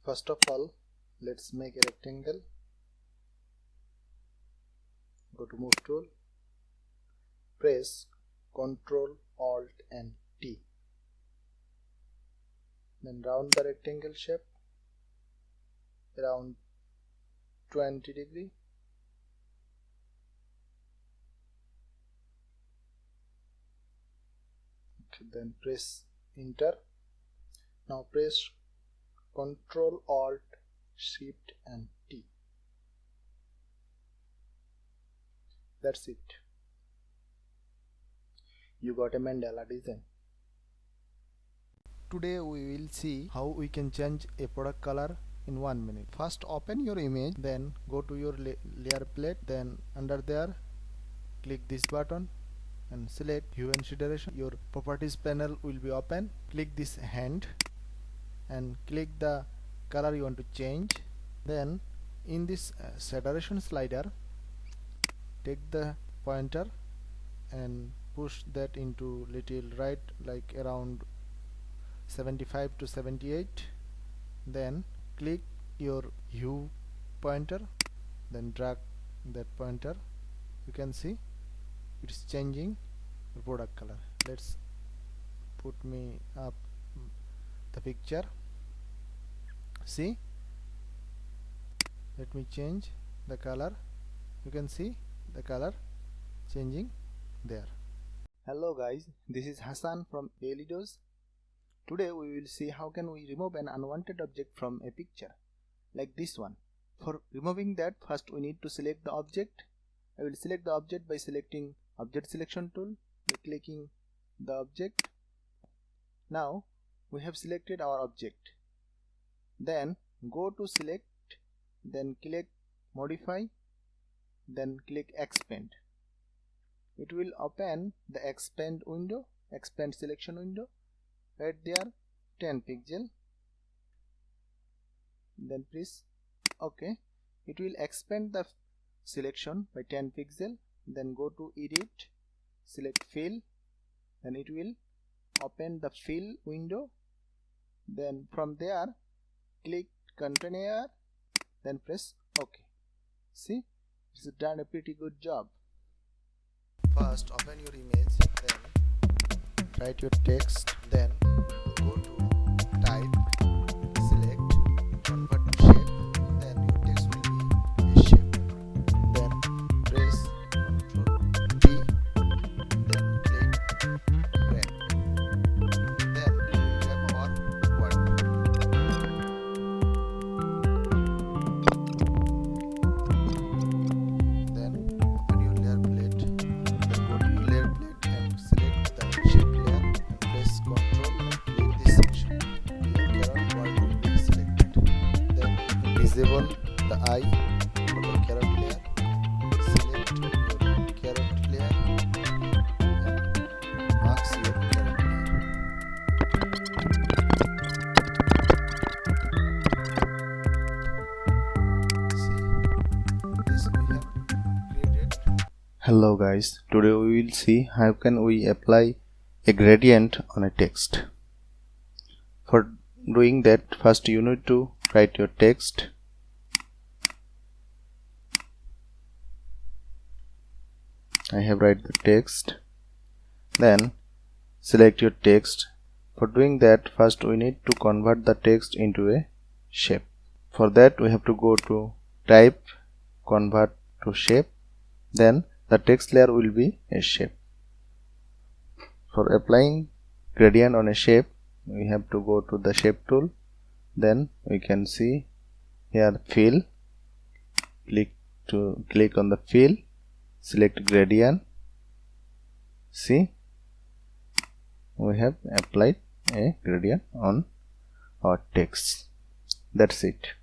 First of all, let's make a rectangle. Go to Move tool, press Ctrl Alt and T, then round the rectangle shape around 20 degree. Okay, then press Enter. Now press Ctrl Alt Shift and T. That's it. You got a mandala design. Today we will see how we can change a product color in 1 minute. First open your image, then go to your layer plate, then under there click this button and select hue and saturation. Your properties panel will be open. Click this hand and click the color you want to change. Then in this saturation slider, take the pointer and push that into little right, like around 75 to 78. Then click your hue pointer, then drag that pointer. You can see it's changing the product color. Let's put me up the picture. See, let me change the color. You can see the color changing there. Hello guys, this is Hassan from Daily Dose. Today we will see how can we remove an unwanted object from a picture like this one. For removing that, first we need to select the object. I will select the object by selecting Object Selection tool by clicking the object. Now we have selected our object. Then go to Select, then click Modify, then click Expand. It will open the expand window, expand selection window. Right there, 10 pixel. Then press OK. It will expand the selection by 10 pixel. Then go to Edit, select Fill. Then it will open the Fill window. Then from there, click Container. Then press OK. See, it's done a pretty good job. First open your image, then write your text, then go to Type, select Convert to Shape, then your text will be a shape. Then press Ctrl T, then click Drag. Then we have our word. Then open your layer plate, then go to your layer plate and select the shape layer and press Ctrl and click this section. Your carrot word will be selected. Then disable the eye for the carrot layer. Select your carrot layer and marks your carrot layer. See, this we have created. Hello guys, today we will see how can we apply a gradient on a text. For doing that, first you need to write your text. I have write the text. Then select your text. For doing that, first we need to convert the text into a shape. For that we have to go to Type, Convert to Shape. Then the text layer will be a shape. For applying gradient on a shape, we have to go to the Shape tool. Then we can see here Fill. Click on the Fill. Select Gradient. See, we have applied a gradient on our text. That's it.